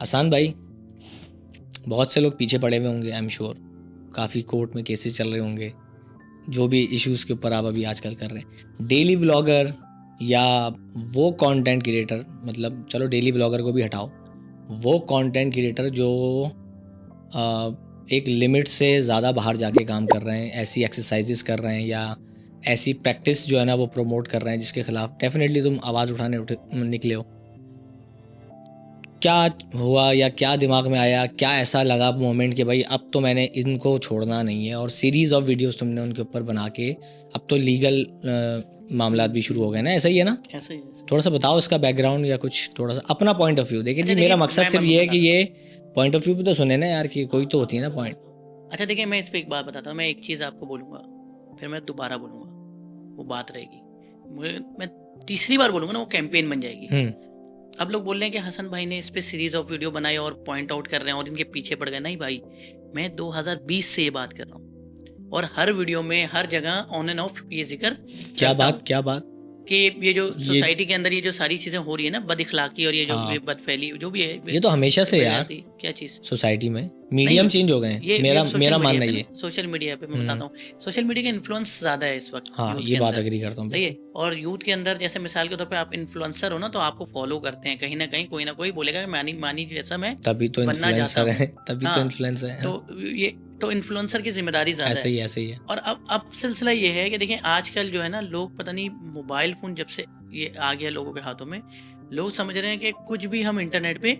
आसान भाई, बहुत से लोग पीछे पड़े हुए होंगे, आई एम श्योर। काफ़ी कोर्ट में केसेस चल रहे होंगे, जो भी इश्यूज़ के ऊपर आप अभी आजकल कर रहे हैं। डेली व्लॉगर या वो कंटेंट क्रिएटर, मतलब चलो डेली व्लॉगर को भी हटाओ, वो कंटेंट क्रिएटर जो एक लिमिट से ज़्यादा बाहर जाके काम कर रहे हैं, ऐसी एक्सरसाइजेस कर रहे हैं या ऐसी प्रैक्टिस जो है ना वो प्रमोट कर रहे हैं, जिसके खिलाफ डेफिनेटली तुम आवाज़ उठाने निकले हो। क्या हुआ या क्या दिमाग में आया, क्या ऐसा लगा मोमेंट कि भाई अब तो मैंने इनको छोड़ना नहीं है, और सीरीज़ ऑफ वीडियोस तुमने उनके ऊपर बना के अब तो लीगल मामलात भी शुरू हो गए ना? ऐसा ही है ना? ऐसा ही। थोड़ा सा बताओ इसका बैकग्राउंड या कुछ थोड़ा सा अपना पॉइंट ऑफ व्यू। देखिए अच्छा, जी, मेरा देखिए, मकसद सिर्फ ये है कि ये पॉइंट ऑफ व्यू भी तो सुने ना यार, कि कोई तो होती है ना पॉइंट। अच्छा देखिए, मैं इस पर एक बात बताता हूँ। मैं एक चीज़ आपको बोलूँगा, फिर मैं दोबारा बोलूँगा, वो बात रहेगी। मैं तीसरी बार बोलूँगा ना, वो कैंपेन बन जाएगी। अब लोग बोल रहे हैं कि हसन भाई ने इस पे सीरीज ऑफ वीडियो बनाई और पॉइंट आउट कर रहे हैं और इनके पीछे पड़ गए। नहीं भाई, मैं 2020 से ये बात कर रहा हूँ और हर वीडियो में हर जगह ऑन एंड ऑफ ये जिक्र क्या बात कि ये जो सोसाइटी के अंदर ये जो सारी चीजें हो रही है ना, बदइखलाकी और ये जो ये बदफैली जो भी है, ये तो हमेशा से यार। क्या चीज सोसाइटी में मीडियम चेंज हो गए हैं, मेरा मानना ये। सोशल मीडिया पे मैं बताता हूँ, सोशल मीडिया का इन्फ्लुएंस ज्यादा है इस वक्त। हाँ, ये बात एग्री करता हूँ। सही है। और यूथ के अंदर जैसे मिसाल के तौर पे आप इन्फ्लुएंसर हो ना, तो आपको फॉलो करते हैं कहीं ना कहीं, कोई ना कोई बोलेगा मानी जैसा मैं तभी तो बनना चाहता हूँ। तभी तो इन्फ्लुएंसर है। तो ये तो इन्फ्लुएंसर की जिम्मेदारी ज्यादा है। ऐसे ही है। और अब सिलसिला ये है कि देखिए, आजकल जो है ना, लोग पता नहीं मोबाइल फोन जब से ये आ गया लोगों के हाथों में, लोग समझ रहे हैं कि कुछ भी हम इंटरनेट पे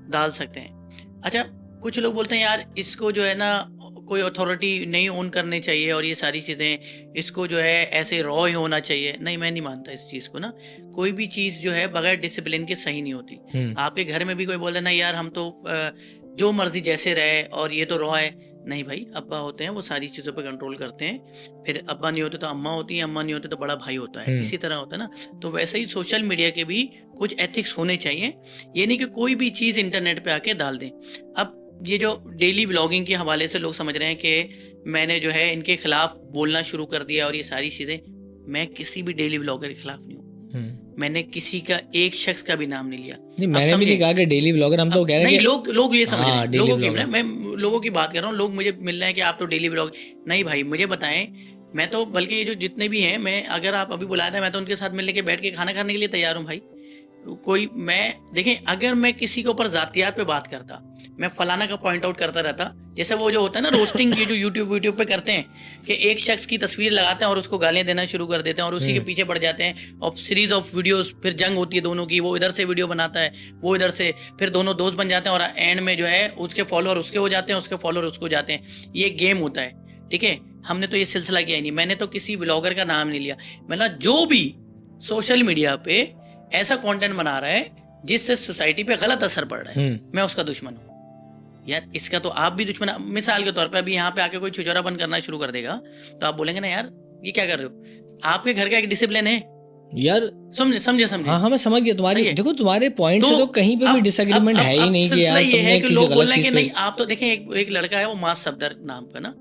डाल सकते हैं। अच्छा, कुछ लोग बोलते हैं यार इसको जो है ना कोई अथॉरिटी नहीं ओन करनी चाहिए और ये सारी चीज़ें, इसको जो है ऐसे रॉ ही होना चाहिए। नहीं, मैं नहीं मानता इस चीज़ को ना। कोई भी चीज़ जो है बगैर डिसिप्लिन के सही नहीं होती। आपके घर में भी कोई बोले ना यार हम तो जो मर्जी जैसे रहे और ये तो रॉ है, नहीं भाई, अब्बा होते हैं वो सारी चीज़ों पे कंट्रोल करते हैं। फिर अब्बा नहीं होते तो अम्मा होती है, अम्मा नहीं होते तो बड़ा भाई होता है। इसी तरह होता है ना। तो वैसे ही सोशल मीडिया के भी कुछ एथिक्स होने चाहिए। ये नहीं कि कोई भी चीज़ इंटरनेट पे आके डाल दें। अब ये जो डेली व्लॉगिंग के हवाले से लोग समझ रहे हैं कि मैंने जो है इनके खिलाफ बोलना शुरू कर दिया और ये सारी चीज़ें, मैं किसी भी डेली व्लॉगर के खिलाफ नहीं हूँ। मैंने किसी का एक शख्स का भी नाम नहीं लिया। नहीं, मैंने भी नहीं कहा कि डेली व्लॉगर, हम तो कह रहे हैं नहीं, लोग ये समझ रहे हैं, लोगों की व्लॉगर। मैं लोगों की बात कर रहा हूँ। लोग मुझे मिल रहे हैं कि आप तो डेली व्लॉग। नहीं भाई, मुझे बताएं, मैं तो बल्कि ये जो जितने भी हैं, मैं अगर आप अभी बुलाते हैं मैं तो उनके साथ मिलने के बैठ के खाना खाने के लिए तैयार हूँ भाई। कोई मैं देखें, अगर मैं किसी के ऊपर जातियात पे बात करता, मैं फलाना का पॉइंट आउट करता रहता, जैसे वो जो होता है ना रोस्टिंग, ये जो यूट्यूब पे करते हैं कि एक शख्स की तस्वीर लगाते हैं और उसको गालियां देना शुरू कर देते हैं और उसी के पीछे पड़ जाते हैं और सीरीज ऑफ वीडियोस, फिर जंग होती है दोनों की। वो इधर से वीडियो बनाता है, वो इधर से, फिर दोनों दोस्त बन जाते हैं और एंड में जो है उसके फॉलोअर उसके हो जाते हैं, उसके फॉलोअर उसको हो जाते हैं। ये गेम होता है, ठीक है। हमने तो ये सिलसिला किया ही नहीं। मैंने तो किसी व्लॉगर का नाम नहीं लिया। मैंने जो भी सोशल मीडिया पे ऐसा कंटेंट बना रहा है जिससे सोसाइटी पे गलत असर पड़ रहा है, मैं उसका दुश्मन हूँ। यार इसका तो आप भी दुश्मन। मिसाल के तौर पे अभी यहाँ पे आके कोई छुछोरापन करना शुरू कर देगा तो आप बोलेंगे ना यार ये क्या कर रहे हो। आपके घर का एक डिसिप्लिन है यार, समझे। हाँ, मैं समझ गया तुम्हारी। देखो, तुम्हारे पॉइंट से तो कहीं पे भी डिसएग्रीमेंट है ही नहीं कि यार तुमने किसी गलत चीज पे। नहीं, आप तो देखें, एक लड़का है वो मास सफदर नाम का ना,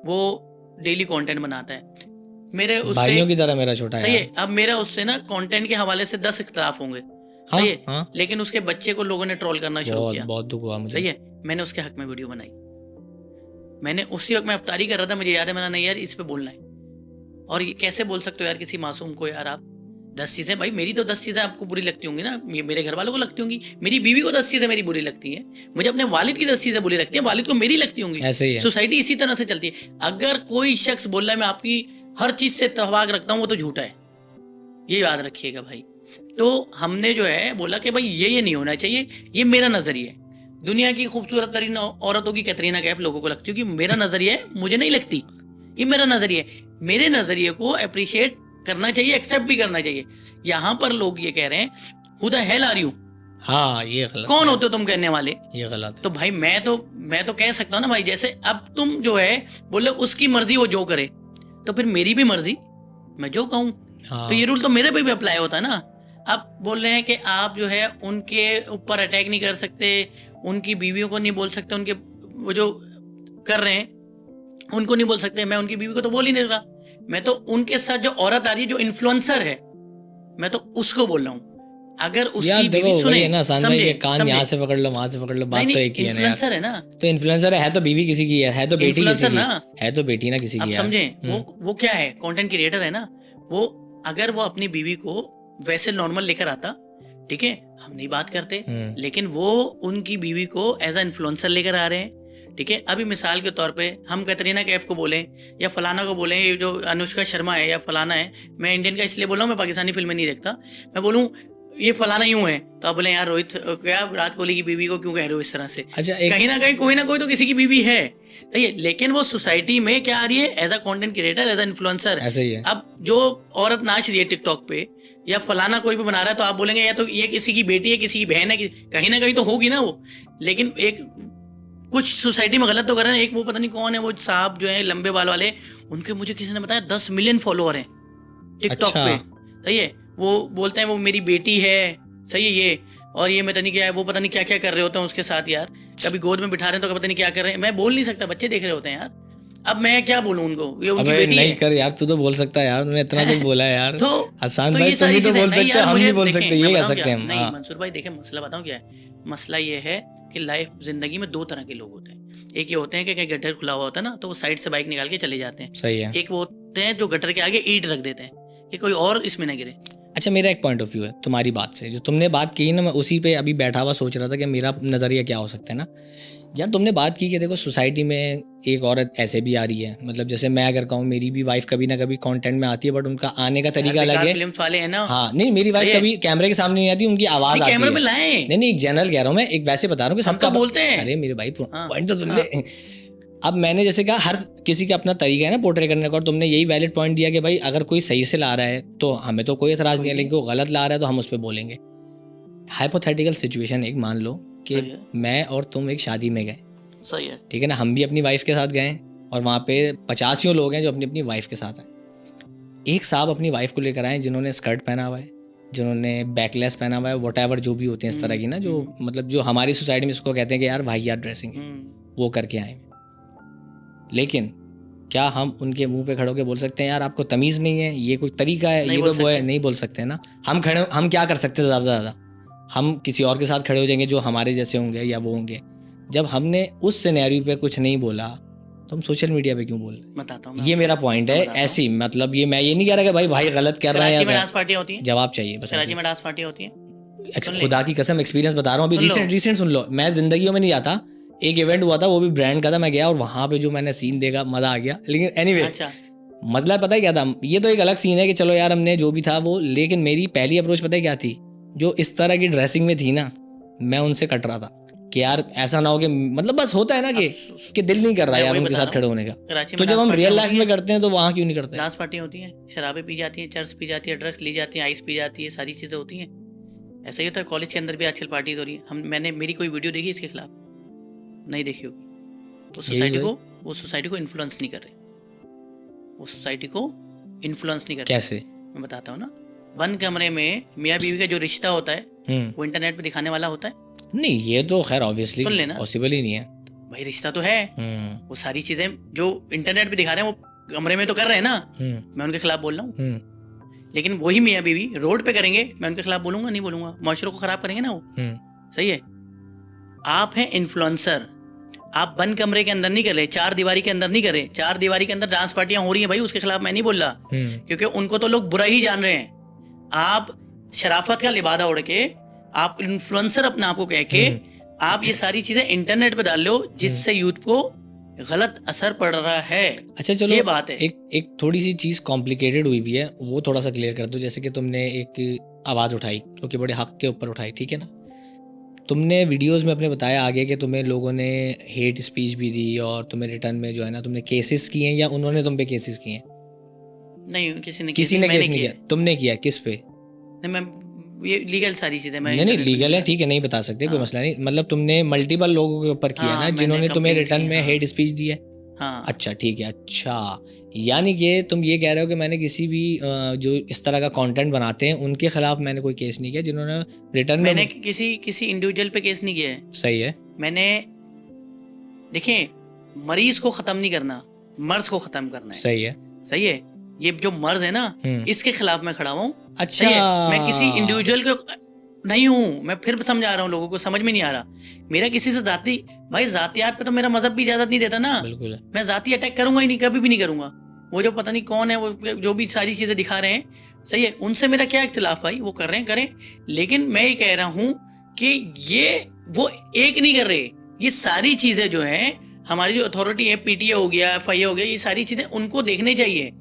वो डेली कंटेंट बनाता है। मेरे उससे भाइयों की तरह मेरा छोटा है। सही है। अब मेरा उससे ना कंटेंट के हवाले से 10 इख्तिलाफ होंगे, सही है। लेकिन उसके बच्चे को लोगों ने ट्रोल करना शुरू किया, बहुत दुख हुआ मुझे। सही है। मैंने उसके हक में वीडियो बनाई। मैंने उसी वक्त मैं अफ्तारी कर रहा था, मुझे याद है, मैंने नहीं यार इस पे बोलना है। और ये कैसे बोल सकते हो यार किसी मासूम को, यार आप 10 चीजें, भाई मेरी तो 10 चीजें आपको बुरी लगती होंगी ना, मेरे घर वालों को लगती होंगी, मेरी बीवी को 10 चीजें मेरी बुरी लगती हैं, मुझे अपने वालिद की 10 चीजें बुरी लगती हैं, वालिद को मेरी लगती होंगी। ऐसे ही है। सोसाइटी इसी तरह से चलती है। अगर कोई शख्स बोल रहा है मैं आपकी हर चीज से इत्तेफाक रखता हूँ, वो तो झूठा है, ये याद रखिएगा भाई। तो हमने जो है बोला कि भाई ये नहीं होना चाहिए। ये मेरा नजरिया है। दुनिया की खूबसूरत तरीन औरतों की कैटरीना कैफ लोगों को लगती है कि मेरा नजरिया है, मुझे नहीं लगती। ये मेरा नजरिया है। मेरे नजरिए को अप्रिशिएट करना चाहिए, एक्सेप्ट भी करना चाहिए। यहाँ पर लोग ये कह रहे हैं who the hell are you, हाँ ये गलत। कौन होते हो तुम कहने वाले, ये गलत। तो भाई मैं तो कह सकता हूँ ना भाई, जैसे अब तुम जो है बोले उसकी मर्जी वो जो करे, तो फिर मेरी भी मर्जी मैं जो कहूँ। तो ये रूल तो मेरे पे भी अप्लाई होता है ना। अब बोल रहे हैं कि आप जो है उनके ऊपर अटैक नहीं कर सकते, उनकी बीवियों को नहीं बोल सकते, उनके वो जो कर रहे हैं उनको नहीं बोल सकते। मैं उनकी बीवी को तो बोल ही नहीं रहा, मैं तो उनके साथ जो औरत आ रही है जो इन्फ्लुएंसर है, मैं तो उसको बोल रहा हूँ। अगर यार उसकी देखो बीवी वही सुने, है ना आसान भाई, समझे ये कान समझे यहाँ से पकड़ लो वहां से पकड़ लो, बात नहीं तो नहीं एक ही है ना यार। इन्फ्लुएंसर है ना, तो इन्फ्लुएंसर है तो बीवी किसी की है तो बेटी किसी इन्फ्लुएंसर की ना, है तो बेटी ना किसी आप की यार। समझे वो क्या है, कंटेंट क्रिएटर है ना वो। अगर वो अपनी बीवी को वैसे नॉर्मल लेकर आता, ठीक है, हम नहीं बात करते, लेकिन वो उनकी बीवी को एज अ इन्फ्लुएंसर लेकर आ रहे हैं, ठीक है। अभी मिसाल के तौर पे हम कैटरीना कैफ को बोलें या फलाना को बोलें, ये जो अनुष्का शर्मा है या फलाना है, मैं इंडियन का इसलिए बोल रहा हूँ, मैं पाकिस्तानी फिल्में नहीं देखता, मैं बोलूँ ये फलाना यूं है, तो आप बोले यार रोहित क्या विराट कोहली की बीवी को क्यों कह रहे हो इस तरह से। अच्छा कहीं ना कोई तो किसी की बीवी है, सही है, लेकिन वो सोसाइटी में क्या आ रही है, as a content creator, as a influencer. ऐसे ही है। अब जो औरत नाच रही है टिकटॉक पे या फलाना कोई भी बना रहा है, तो आप बोलेंगे या तो ये किसी की बेटी है, किसी की बहन है, कहीं ना कहीं तो होगी ना वो। लेकिन एक कुछ सोसाइटी में गलत तो कर रहे हैं। एक वो पता नहीं कौन है वो साहब जो है लंबे बाल वाले, उनके मुझे किसी ने बताया 10 मिलियन फॉलोअर हैं टिकटॉक अच्छा। पे, सही है। वो बोलते हैं वो मेरी बेटी है, सही है ये, और ये मैं पता नहीं क्या है, वो पता नहीं क्या क्या कर रहे होते हैं उसके साथ यार, कभी गोद में बिठा रहे हैं तो पता नहीं क्या कर रहे हैं, मैं बोल नहीं सकता, बच्चे देख रहे होते हैं यार। अब मैं क्या बोलूं उनको, ये उनकी अबे बेटी नहीं है। कर यार, तू तो बोल सकता है यार, तूने इतना तो बोला है यार। तो हसन तो भाई ये तुम सारी भी तो चीजें बोल नहीं सकते यार, हम मुझे नहीं बोल देखें, सकते, मैं ये कह बताऊं सकते क्या? हैं हम। नहीं हाँ। मंसूर भाई देखें, मसला बताऊं क्या है, मसला ये है कि लाइफ जिंदगी में दो तरह के लोग होते हैं। एक ये होते हैं कि कहीं गटर खुला हुआ होता है ना, तो वो साइड से बाइक निकाल के चले जाते हैं। सही है। एक वो होते हैं जो गटर के आगे ईंट रख देते हैं कि कोई और इसमें ना गिरे। अच्छा मेरा एक पॉइंट ऑफ व्यू है तुम्हारी बात से, जो तुमने बात की ना, मैं उसी पे अभी बैठा हुआ सोच रहा था कि मेरा नज़रिया क्या हो सकता है ना। यार तुमने बात की कि देखो सोसाइटी में एक औरत ऐसे भी आ रही है, मतलब जैसे मैं अगर कहूँ मेरी भी वाइफ कभी ना कभी कंटेंट में आती है, बट उनका आने का तरीका अलग है। फिल्म वाले हैं ना। हाँ नहीं, मेरी वाइफ कभी कैमरे के सामने नहीं आती, उनकी आवाज़ आती है। कैमरे में लाएं। नहीं एक जनरल कह रहा हूँ मैं, एक वैसे बता रहा हूँ कि हम सबका तो बोलते हैं। अरे मेरे भाई पॉइंट तो सुन ले। अब मैंने जैसे कहा हर किसी का अपना तरीका है ना पोर्ट्रे करने का, और तुमने यही वैलिड पॉइंट दिया कि भाई अगर कोई सही से ला रहा है तो हमें तो कोई एतराज़ नहीं है, लेकिन कोई गलत ला रहा है तो हम उस पर बोलेंगे। हाइपोथेटिकल सिचुएशन एक मान लो कि मैं और तुम एक शादी में गए, सही है, ठीक है ना, हम भी अपनी वाइफ के साथ गए और वहाँ पे 50 लोग हैं जो अपनी अपनी वाइफ के साथ आए। एक साहब अपनी वाइफ को लेकर आए जिन्होंने स्कर्ट पहना हुआ है, जिन्होंने बैकलेस पहना हुआ है, वॉटएवर जो भी होते हैं इस तरह की ना, जो मतलब जो हमारी सोसाइटी में इसको कहते हैं कि यार भाई यार ड्रेसिंग है, वो करके आए। लेकिन क्या हम उनके मुंह पे खड़े होकर बोल सकते हैं यार आपको तमीज़ नहीं है, ये कोई तरीका है, ये तो वो है? नहीं बोल सकते ना। हम क्या कर सकते हैं ज़्यादा से ज़्यादा, हम किसी और के साथ खड़े हो जाएंगे जो हमारे जैसे होंगे या वो होंगे। जब हमने उस सिनेरियो पे कुछ नहीं बोला तो हम सोशल मीडिया पे क्यों बोल रहे हैं? बताता हूँ, ये मेरा पॉइंट है। ऐसी मतलब ये मैं ये नहीं कह रहा कि भाई गलत कर रहा है। कराची में डांस पार्टी होती है, जवाब चाहिए बस। कराची में डांस पार्टी होती है, खुदा की कसम एक्सपीरियंस बता रहा हूँ, अभी रिसेंट सुन लो। मैं जिंदगी में नहीं जाता, एक इवेंट हुआ था वो भी ब्रांड का था, मैं गया और वहाँ पे जो मैंने सीन देखा मज़ा आ गया। लेकिन एनीवे अच्छा मसला पता है क्या था, ये तो एक अलग सीन है कि चलो यार हमने जो भी था वो, लेकिन मेरी पहली अप्रोच पता है क्या थी, जो इस तरह की ड्रेसिंग में थी ना, मैं उनसे कट रहा था कि यार ऐसा ना हो कि मतलब बस होता है ना कि दिल नहीं कर रहा यार उनके साथ खड़े होने का। तो जब हम रियल लाइफ में करते हैं तो वहाँ क्यों नहीं करते? डांस पार्टी होती है, शराबें पी जाती हैं, चर्च पी जाती है, ड्रग्स ली जाती है, आइस पी जाती है, सारी चीज़ें होती हैं। ऐसा ही होता है, कॉलेज के अंदर भी आजकल पार्टीज हो रही है। मैंने मेरी कोई वीडियो देखी इसके खिलाफ? नहीं देखी होगी। वो सोसाइटी को इन्फ्लुएंस नहीं कर रहे, वो सोसाइटी को इन्फ्लुएंस नहीं कर रहे। कैसे? मैं बताता हूँ ना। बंद कमरे में मियाँ बीवी का जो रिश्ता होता है वो इंटरनेट पे दिखाने वाला होता है? नहीं, ये तो खैर ऑब्वियसली सुन लेना, पॉसिबल ही नहीं है भाई। रिश्ता तो है, वो सारी चीजें जो इंटरनेट पे दिखा रहे हैं वो कमरे में तो कर रहे हैं ना। मैं उनके खिलाफ बोल रहा हूँ, लेकिन वही मियाँ बीवी रोड पे करेंगे, मैं उनके खिलाफ बोलूंगा? नहीं बोलूंगा। माशरे को खराब करेंगे ना वो। सही है। आप हैं इन्फ्लुएंसर, आप बंद कमरे के अंदर नहीं कर रहे, चार दीवारी के अंदर नहीं कर रहे। चार दीवारी के अंदर डांस पार्टियां हो रही हैं भाई, उसके खिलाफ मैं नहीं बोल रहा, क्योंकि उनको तो लोग बुरा ही जान रहे हैं। आप शराफत का लिबादा उड़ के, आप इन्फ्लुएंसर अपने आप को कह के आप ये सारी चीजें इंटरनेट पे डाल लो, जिससे यूथ को गलत असर पड़ रहा है। अच्छा चलो, ये बात है। एक थोड़ी सी चीज कॉम्प्लिकेटेड हुई भी है, वो थोड़ा सा क्लियर कर दो। जैसे कि तुमने एक आवाज उठाई, क्योंकि बड़े हक के ऊपर उठाई, ठीक है ना। तुमने वीडियोस में अपने बताया आगे कि तुम्हें लोगों ने हेट स्पीच भी दी और तुम्हें रिटर्न में जो है ना तुमने केसेस किए हैं, या उन्होंने तुम पे केसेस किए हैं? नहीं, किसी ने केस नहीं किया। तुमने किया? किस पे? नहीं, मैं ये लीगल सारी चीजें मैं नहीं लीगल है, ठीक है, नहीं बता सकते, कोई मसला नहीं। मतलब तुमने मल्टीपल लोगों के ऊपर किया ना जिन्होंने तुम्हें रिटर्न में हेट स्पीच दी है? हाँ। अच्छा ठीक है। अच्छा यानी कि तुम ये कह रहे हो कि मैंने किसी भी जो इस तरह का कंटेंट बनाते हैं उनके खिलाफ मैंने कोई केस नहीं किया, जिन्होंने रिटर्न में। मैंने किसी इंडिविजुअल पे केस नहीं किया है। सही है। मैंने देखिए, मरीज को खत्म नहीं करना, मर्ज को खत्म करना है। सही है। सही है। ये जो मर्ज है ना, इसके खिलाफ मैं खड़ा हूँ। अच्छा, मैं किसी इंडिविजुअल को नहीं हूँ, मैं फिर समझा रहा हूँ लोगों को, समझ में नहीं आ रहा। मेरा किसी से जाति, भाई जातियात पे तो मेरा मजहब भी इजाजत नहीं देता ना। बिल्कुल मैं जाति अटैक करूंगा ही नहीं, कभी भी नहीं करूंगा। वो जो पता नहीं कौन है, वो जो भी सारी चीजें दिखा रहे हैं, सही है, उनसे मेरा क्या इख्तिलाफ भाई, वो कर रहे हैं करें, लेकिन मैं ये कह रहा हूँ कि ये वो एक नहीं कर रहे। ये सारी चीजें जो है हमारी जो अथॉरिटी है, पीटीए हो गया, एफआईए हो गया, ये सारी चीजें उनको देखने चाहिए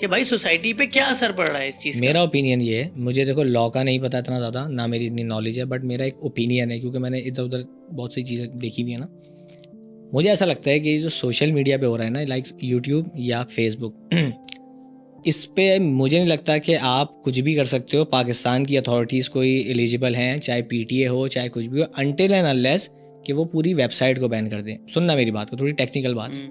कि भाई सोसाइटी पे क्या असर पड़ रहा है इस चीज का। मेरा ओपिनियन ये है, मुझे देखो लॉ का नहीं पता इतना ज़्यादा, ना मेरी इतनी नॉलेज है, बट मेरा एक ओपिनियन है, क्योंकि मैंने इधर उधर बहुत सी चीज़ें देखी हुई है ना। मुझे ऐसा लगता है कि जो सोशल मीडिया पे हो रहा है ना, लाइक यूट्यूब या फेसबुक, इस पे मुझे नहीं लगता कि आप कुछ भी कर सकते हो। पाकिस्तान की अथॉरिटीज़ कोई एलिजिबल हैं, चाहे पीटीए हो चाहे कुछ भी हो, अनटिल एंड अनलेस कि वो पूरी वेबसाइट को बैन कर दें। सुनना मेरी बात को, थोड़ी टेक्निकल बात है।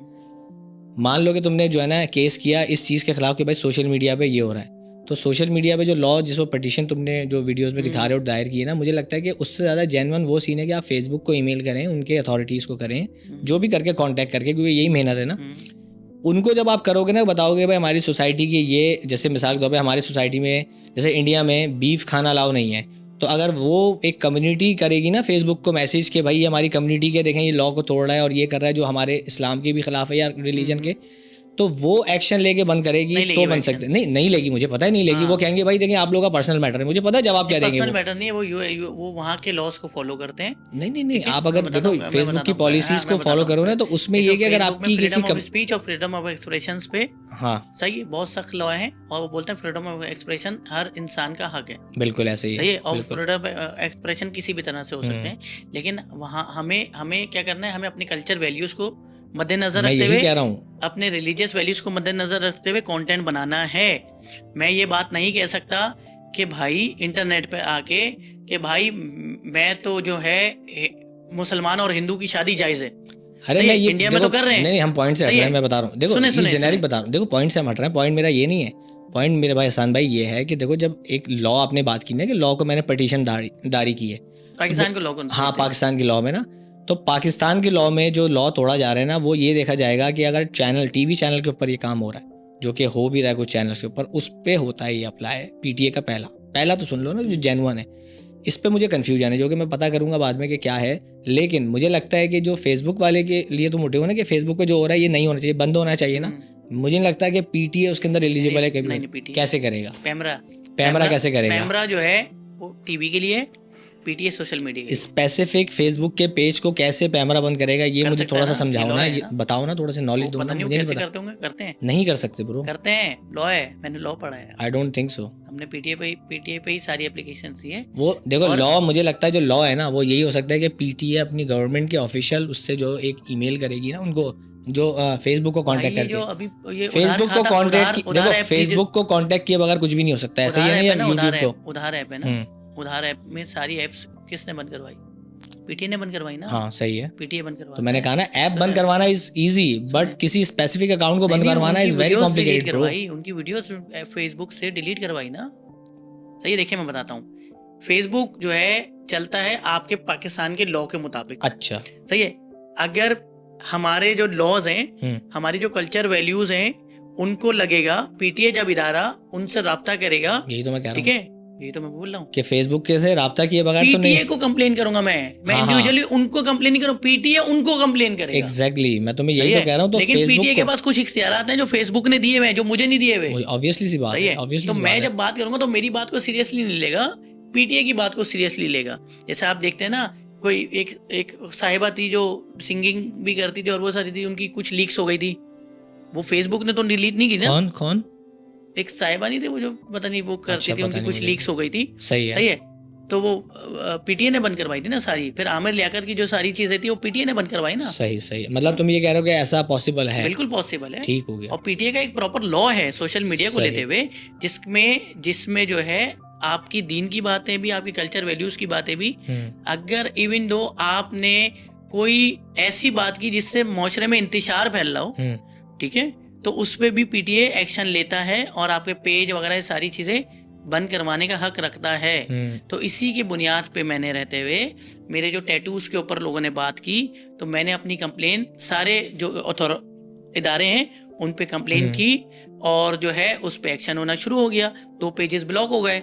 मान लो कि तुमने जो है ना केस किया इस चीज़ के खिलाफ कि भाई सोशल मीडिया पे ये हो रहा है, तो सोशल मीडिया पे जो लॉ, जिसको पटिशन तुमने जो वीडियोस में दिखा रहे हो दायर की है ना, मुझे लगता है कि उससे ज़्यादा जेन्युइन वो सीन है कि आप फेसबुक को ईमेल करें, उनके अथॉरिटीज़ को करें, जो भी करके कांटेक्ट करके, क्योंकि यही मेहनत है ना। उनको जब आप करोगे ना, बताओगे भाई हमारी सोसाइटी की ये, जैसे मिसाल के तौर पर हमारी सोसाइटी में, जैसे इंडिया में बीफ खाना अलाउ नहीं है, तो अगर वो एक कम्युनिटी करेगी ना फेसबुक को मैसेज कि भाई हमारी कम्युनिटी के देखें ये लॉ को तोड़ रहा है और ये कर रहा है जो हमारे इस्लाम के भी खिलाफ है या रिलीजन के, तो वो एक्शन लेके बंद करेगी तो बन सकते। नहीं लेगी, मुझे पता है नहीं लेगी। वो कहेंगे भाई देखिए आप लोगों का पर्सनल मैटर है, मुझे पता है जवाब क्या देंगे। पर्सनल मैटर नहीं है, वो वहाँ के लॉज को फॉलो करते हैं। नहीं, आप अगर देखो फेसबुक की पॉलिसीज को फॉलो करो ना, तो उसमें ये कि अगर आपकी किसी स्पीच और फ्रीडम ऑफ एक्सप्रेशन पे, हाँ सही है, बहुत सख्त लॉ है, और वो बोलते हैं फ्रीडम ऑफ एक्सप्रेशन हर इंसान का हक है। बिल्कुल ऐसे ही है, और फ्रीडम ऑफ एक्सप्रेशन किसी भी तरह से हो सकते हैं, लेकिन वहाँ हमें क्या करना है, हमें अपनी कल्चर वैल्यूज को मद्देनजर रखते हुए, कह रहा हूँ, अपने रिलीजियस वैल्यूज को मद्देनजर रखते हुए कंटेंट बनाना है। मैं ये बात नहीं कह सकता कि भाई इंटरनेट पे आके कि भाई मैं तो जो है मुसलमान और हिंदू की शादी जायज है। अरे मैं ये इंडिया में तो कर रहे हैं। नहीं, हम पॉइंट से हट रहे हैं, मैं बता रहा हूँ। देखो जेनेरिक बता रहा हूँ, देखो पॉइंट से हम हट रहे हैं। पॉइंट मेरा ये नहीं है, पॉइंट मेरे भाई एहसान भाई ये है कि देखो जब एक लॉ आपने बात की ना कि लॉ को मैंने पटिशन दारी की है पाकिस्तान के लॉ को, हाँ पाकिस्तान की लॉ में ना, तो पाकिस्तान के लॉ में जो लॉ तोड़ा जा रहा है ना, वो ये देखा जाएगा कि अगर चैनल, टीवी चैनल के ऊपर ये काम हो रहा है, जो कि हो भी रहा है कुछ चैनल्स के ऊपर, उस पे होता है ये अप्लाई। पीटीए का पहला तो सुन लो ना, जो जेन्युइन है। इस पे मुझे कन्फ्यूजन है, जो कि मैं पता करूंगा बाद में कि क्या है। लेकिन मुझे लगता है कि जो फेसबुक वाले के लिए तुम उठे हो ना कि फेसबुक पे जो हो रहा है ये नहीं होना चाहिए, बंद होना चाहिए ना, मुझे नहीं लगता कि पीटीए उसके अंदर एलिजिबल है। कैसे करेगा पैमरा कैसे करेगा? पैमरा जो है वो टीवी के लिए, PTA social media. Specific Facebook के पेज को कैसे पैमरा बंद करेगा, ये मुझे थोड़ा सा समझाओ ना, ये बताओ ना, थोड़ा सा नॉलेज दो ना। मुझे कैसे करते होंगे, करते हैं, नहीं कर सकते ब्रो, करते हैं, लॉ है, मैंने लॉ पढ़ा है। I don't think so. हमने पीटीए पे ही सारी एप्लीकेशन दी है। वो देखो लॉ, मुझे लगता है जो लॉ है ना वो यही हो सकता है कि पीटीए अपनी गवर्नमेंट के ऑफिशियल उससे जो एक ईमेल करेगी ना उनको, जो फेसबुक को कांटेक्ट करके, फेसबुक को कांटेक्ट, देखो फेसबुक को कांटेक्ट किए बगैर कुछ भी नहीं हो सकता, ऐसा ही है ना। यूट्यूब को उधार ऐप है ना, उधार ऐप में सारी ऐप्स किसने बंद करवाई? पीटीए ने बंद करवाई ना। हाँ सही है, पीटीए बंद करवाई। तो मैंने कहा ना ऐप बंद करवाना इज इजी, बट किसी स्पेसिफिक अकाउंट को बंद करवाना इज वेरी कॉम्प्लिकेटेड ब्रो। उनकी वीडियोस फेसबुक से डिलीट करवाई ना। सही है, देखिए मैं बताता हूँ, फेसबुक जो है चलता है आपके पाकिस्तान के लॉ के मुताबिक। अच्छा सही है, अगर हमारे जो लॉज हैं, हमारी जो कल्चर वैल्यूज हैं, उनको लगेगा, पीटीए जब इदारा उनसे राब्ता करेगा, यही तो मैं कह रहा हूँ, ठीक है, ये तो मैं बोल रहा हूँ कि फेसबुक के से राब्ता किए बगैर तो नहीं। पीटीए को कंप्लेन करूंगा मैं इंडिविजुअली उनको कंप्लेन नहीं करूँ, पीटीए उनको कंप्लेन करेगा। एग्जैक्टली, मैं तुम्हें यही तो कह रहा हूँ। तो लेकिन पीटीए के पास कुछ इख्तियारात हैं जो फेसबुक ने दिए हुए हैं, जो मुझे नहीं दिए हुए। ऑब्वियसली सी बात है। तो मैं जब बात करूंगा तो मेरी बात को सीरियसली नहीं लेगा, पीटीए की बात को सीरियसली लेगा। जैसे आप देखते हैं ना, कोई एक साहिबा थी जो सिंगिंग भी करती थी और वो सारी थी, उनकी कुछ लीक्स हो गई थी, वो फेसबुक ने तो डिलीट नहीं की ना। कौन? एक साहिबा नहीं थे वो, जो पता नहीं वो करती थी, उनकी कुछ लीक्स हो गई थी। सही है, तो वो पीटीए ने बंद करवाई थी ना सारी। फिर आमिर लियाकत की जो सारी चीजें थी वो पीटीए ने बंद करवाई ना। सही, मतलब तुम ये कह रहे हो कि ऐसा पॉसिबल है? बिल्कुल पॉसिबल है, ठीक हो गया। और पीटीए का एक प्रॉपर लॉ है सोशल मीडिया को लेते हुए, जिसमें जो है आपकी दीन की बातें भी, आपकी कल्चर वैल्यूज की बातें भी, अगर इवन दो आपने कोई ऐसी बात की जिससे माशरे में इंतशार फैल रहा हो, ठीक है, तो उस पे भी पीटीए एक्शन लेता है और आपके पेज वगैरह सारी चीजें बंद करवाने का हक रखता है। तो इसी की बुनियाद पे मैंने रहते हुए, मेरे जो टैटूज के ऊपर लोगों ने बात की, तो मैंने अपनी कंप्लेन सारे जो इदारे हैं उन पे कंप्लेन की और जो है उस पे एक्शन होना शुरू हो गया, 2 पेजेस ब्लॉक हो गए,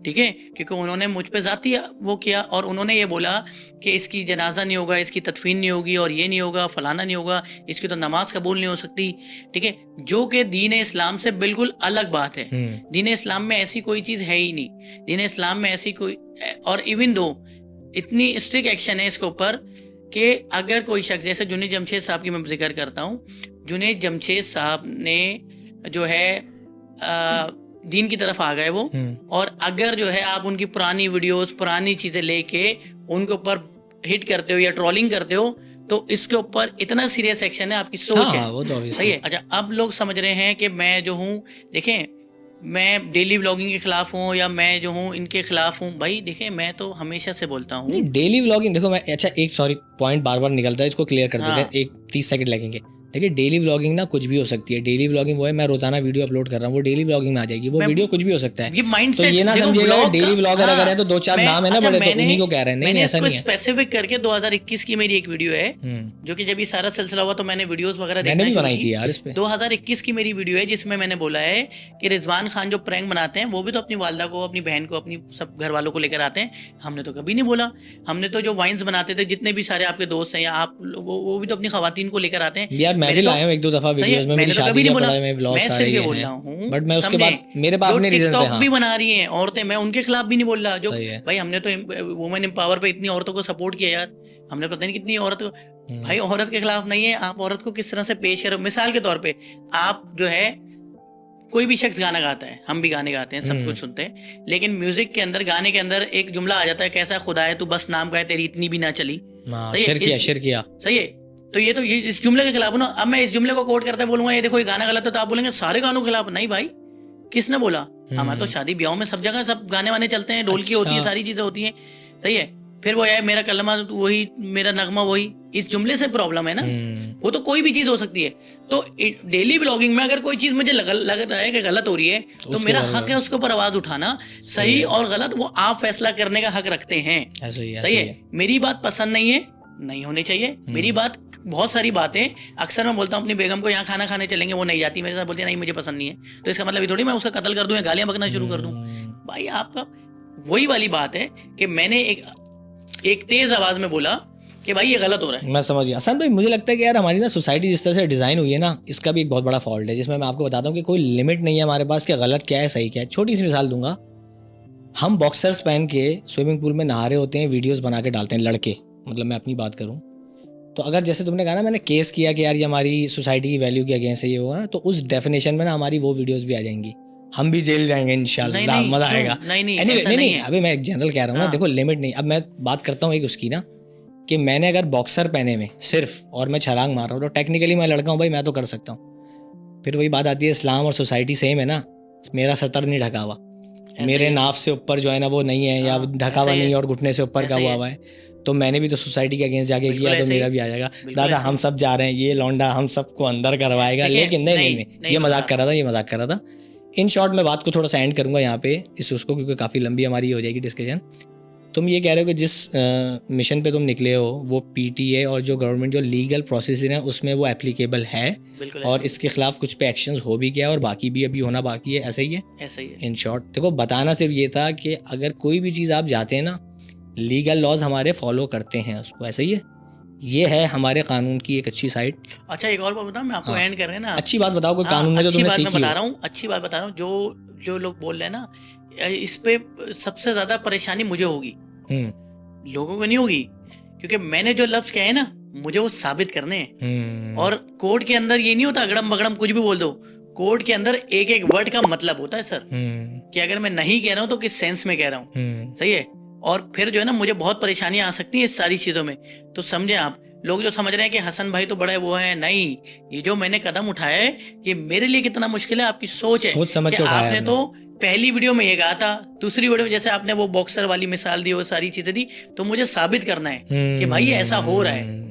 ठीक है, क्योंकि उन्होंने मुझ पे जाती वो किया और उन्होंने ये बोला कि इसकी जनाजा नहीं होगा, इसकी तदफीन नहीं होगी और ये नहीं होगा, फलाना नहीं होगा, इसकी तो नमाज कबूल नहीं हो सकती, ठीक है, जो कि दीन इस्लाम से बिल्कुल अलग बात है। दीन इस्लाम में ऐसी कोई चीज़ है ही नहीं, दीन इस्लाम में ऐसी कोई, और इवन दो इतनी स्ट्रिक्ट एक्शन है इसके ऊपर कि अगर कोई शख्स, जैसे जुनैद जमशेद साहब की मैं जिक्र करता हूँ, जुनैद जमशेद साहब ने जो है दीन की तरफ आ गए वो, और अगर जो है आप उनकी पुरानी वीडियोस, पुरानी चीज़ें लेके उनके ऊपर हिट करते हो या ट्रोलिंग करते हो, तो इसके ऊपर इतना सीरियस एक्शन है, आपकी सोच है, वो तो सही है। अच्छा, अब लोग समझ रहे हैं कि मैं जो हूँ, देखें, मैं डेली व्लॉगिंग के खिलाफ हूँ या मैं जो हूँ इनके खिलाफ हूँ, भाई देखें, मैं तो हमेशा से बोलता हूँ डेली व्लॉगिंग, देखो मैं, अच्छा एक सॉरी पॉइंट बार बार निकलता है, इसको क्लियर कर देते हैं, एक 30 सेकंड लगेंगे। देखिए डेली व्लॉगिंग ना कुछ भी हो सकती है। डेली व्लॉगिंग वो है, मैं रोजाना वीडियो अपलोड कर रहा हूँ, वो डेली व्लॉगिंग में आ जाएगी। वो वीडियो कुछ भी हो सकता है। ये माइंडसेट, तो ये ना समझिएगा डेली व्लॉगर अगर है तो 2-4 नाम है ना बड़े, तो उन्हीं को कह रहे हैं। नहीं, ऐसा नहीं है। स्पेसिफिक करके 2021 की मेरी एक वीडियो है, जो कि जब ये सारा सिलसिला हुआ तो मैंने वीडियोस वगैरह देखना शुरू बनाई थी यार इस पे। 2021 की मेरी वीडियो है जिसमें मैंने बोला है कि रिजवान खान जो प्रैंक बनाते हैं वो भी तो अपनी वालदा को, अपनी बहन को, अपनी सब घर वालों को लेकर आते हैं। हमने तो कभी नहीं बोला। हमने तो जो वाइन्स बनाते थे, जितने भी सारे आपके दोस्त हैं या आप, वो भी तो अपनी खवातीन को लेकर आते हैं। यार मैं भी लाया हूं 1-2 वीडियोस में, मेरी शादी का बड़ा मैं व्लॉग्स आ रही है, बट मैं उसके बाद मेरे पास अपने रीजन थे। भी बना रही हैं औरतें, मैं उनके खिलाफ भी नहीं बोल रहा। जो भाई हमने तो वुमेन एम्पावर पे इतनी औरतों को सपोर्ट किया यार, हमने पता नहीं कितनी औरत, भाई औरत के खिलाफ नहीं है। आप औरत को किस तरह से पेश करो। मिसाल के तौर पे आप जो है, कोई भी शख्स गाना गाता है, हम भी गाने गाते हैं, सब कुछ सुनते हैं, लेकिन म्यूजिक के अंदर, गाने के अंदर एक जुमला आ जाता है, कैसा खुदा है तू बस नाम का है तेरी इतनी भी ना चली, शेर किया, सही है। तो ये इस जुमले के खिलाफ हूं ना। अब मैं इस जुमले को कोट करते बोलूंगा ये देखो ये गाना गलत है, तो आप बोलेंगे सारे गानों के खिलाफ। नहीं भाई, किसने बोला? हमारे तो शादी ब्याह में सब जगह सब गाने वाने चलते हैं, ढोलकी होती है, सारी चीजें होती हैं, सही है। फिर वो है मेरा कलमा वही, मेरा नगमा वही, इस जुमले से प्रॉब्लम है ना। वो तो कोई भी चीज हो सकती है। तो डेली व्लॉगिंग में अगर कोई चीज मुझे लग रहा है कि गलत हो रही है, तो मेरा हक है उसके ऊपर आवाज उठाना। सही और गलत वो आप फैसला करने का हक रखते हैं, सही है। मेरी बात पसंद नहीं है, नहीं होनी चाहिए। मेरी बात, बहुत सारी बातें अक्सर मैं बोलता हूँ अपनी बेगम को, यहाँ खाना खाने चलेंगे, वो नहीं जाती मेरे साथ, बोलती है नहीं मुझे पसंद नहीं है, तो इसका मतलब ये थोड़ी मैं उसका कत्ल कर दूं या गालियां बकना शुरू कर दूं। भाई आपका वही वाली बात है कि मैंने एक तेज आवाज में बोला कि भाई ये गलत हो रहा है। मैं समझ गया। हसन भाई, मुझे लगता है कि यार हमारी ना सोसाइटी जिस तरह से डिज़ाइन हुई है ना, इसका भी एक बहुत बड़ा फॉल्ट है, जिसमें मैं आपको बताता हूँ कि कोई लिमिट नहीं है हमारे पास कि गलत क्या है सही क्या है। छोटी सी मिसाल दूंगा, हम बॉक्सर्स पहन के स्विमिंग पूल में नहा रहे होते हैं, वीडियोस बना के डालते हैं लड़के, मतलब मैं अपनी बात करूँ तो अगर जैसे तुमने कहा ना, मैंने केस किया कि यार ये हमारी सोसाइटी की वैल्यू के अगेंस्ट है ये होगा, तो उस डेफिनेशन में ना हमारी वो वीडियोस भी आ जाएंगी, हम भी जेल जाएंगे इंशाल्लाह, मजा आएगा। नहीं, अभी मैं एक जनरल कह रहा हूँ ना, देखो लिमिट नहीं। अब मैं बात करता हूँ एक उसकी ना, कि मैंने अगर बॉक्सर पहने में सिर्फ और मैं छलांग मार रहा हूँ, तो टेक्निकली मैं लड़का हूँ भाई, मैं तो कर सकता हूँ। फिर वही बात आती है, इस्लाम और सोसाइटी सेम है ना, मेरा सतर नहीं ढका हुआ, मेरे नाफ से ऊपर जो है ना वो नहीं है, या ढका हुआ नहीं है और घुटने से ऊपर का हुआ है, तो मैंने भी तो सोसाइटी के अगेंस्ट जाके किया, तो मेरा भी आ जाएगा। दादा हम सब जा रहे हैं, ये लौंडा हम सबको अंदर करवाएगा। लेकिन नहीं, ये मजाक कर रहा था। इन शॉर्ट मैं बात को थोड़ा सा एंड करूंगा यहाँ पे उसको, क्योंकि काफ़ी लंबी हमारी हो जाएगी डिस्कशन। तुम ये कह रहे हो कि जिस मिशन पे तुम निकले हो वो PTA और जो गवर्नमेंट जो लीगल प्रोसेस है उसमें वो एप्लीकेबल है, और इसके खिलाफ कुछ पे एक्शंस हो भी गया और बाकी भी अभी होना बाकी है, ऐसा ही है। इन शॉर्ट देखो, बताना सिर्फ ये था कि अगर कोई भी चीज़ आप जाते हैं ना, लीगल लॉज हमारे फॉलो करते हैं उसको, ऐसा ही है। ये है हमारे कानून की एक अच्छी साइड। अच्छा एक और बात बताऊं, मैं आपको एंड कर रहे हैं ना, अच्छी बात बताओ, कोई कानून में जो तुमने सीखी बता रहा हूँ, अच्छी बात बता रहा हूँ। जो लोग बोल रहे हैं ना, इस पे सबसे ज्यादा परेशानी मुझे होगी, लोगों को नहीं होगी, क्योंकि मैंने जो लफ्ज कहे ना मुझे वो साबित करने हैं। और कोर्ट के अंदर ये नहीं होता अगड़म बगड़म कुछ भी बोल दो, कोर्ट के अंदर एक एक वर्ड का मतलब होता है सर, कि अगर मैं नहीं कह रहा हूँ तो किस सेंस में कह रहा हूँ, सही है। और फिर जो है ना मुझे बहुत परेशानियां आ सकती हैं इस सारी चीजों में। तो समझे आप, लोग जो समझ रहे हैं कि हसन भाई तो बड़ा वो है, नहीं, ये जो मैंने कदम उठाया है ये मेरे लिए कितना मुश्किल है, आपकी सोच है। सोच समझ के आपने तो पहली वीडियो में ये कहा था, दूसरी वीडियो में जैसे आपने वो बॉक्सर वाली मिसाल दी, वो सारी चीजें दी, तो मुझे साबित करना है कि भाई ऐसा हो रहा है।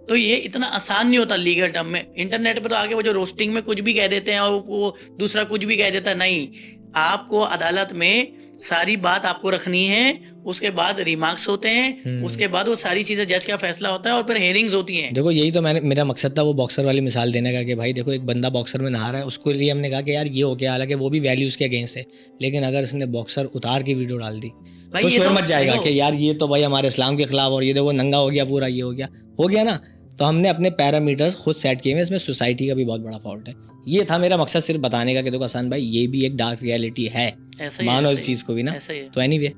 तो ये इतना आसान नहीं होता लीगल टर्म में। इंटरनेट पे तो आगे वो जो रोस्टिंग में कुछ भी कह देते हैं और वो दूसरा कुछ भी कह देता है, नहीं, आपको अदालत में सारी बात आपको रखनी है, उसके बाद रिमार्क्स होते हैं, उसके बाद वो सारी चीजें जज का फैसला होता है और फिर हेयरिंग्स होती हैं। देखो यही तो मेरा मकसद था वो बॉक्सर वाली मिसाल देने का कि भाई देखो एक बंदा बॉक्सर में नहा रहा है, उसके लिए हमने कहा कि यार ये हो गया, हालांकि वो भी वैल्यूज़ के अगेंस्ट है, लेकिन अगर इसने बॉक्सर उतार की वीडियो डाल दी भाई तो ये शोर तो मच जाएगा देखो, कि यार ये तो भाई हमारे इस्लाम के खिलाफ, और ये देखो नंगा हो गया पूरा, ये हो गया ना। तो हमने अपने पैरामीटर्स खुद सेट किए हैं, इसमें सोसाइटी का भी बहुत बड़ा फॉल्ट है। ये था मेरा मकसद, सिर्फ बताने का कि देखो हसन भाई ये भी एक डार्क रियलिटी है, ऐसा ही है, मानो ऐसा इस ही चीज़ को भी ना। ऐसा ही है। तो एनीवे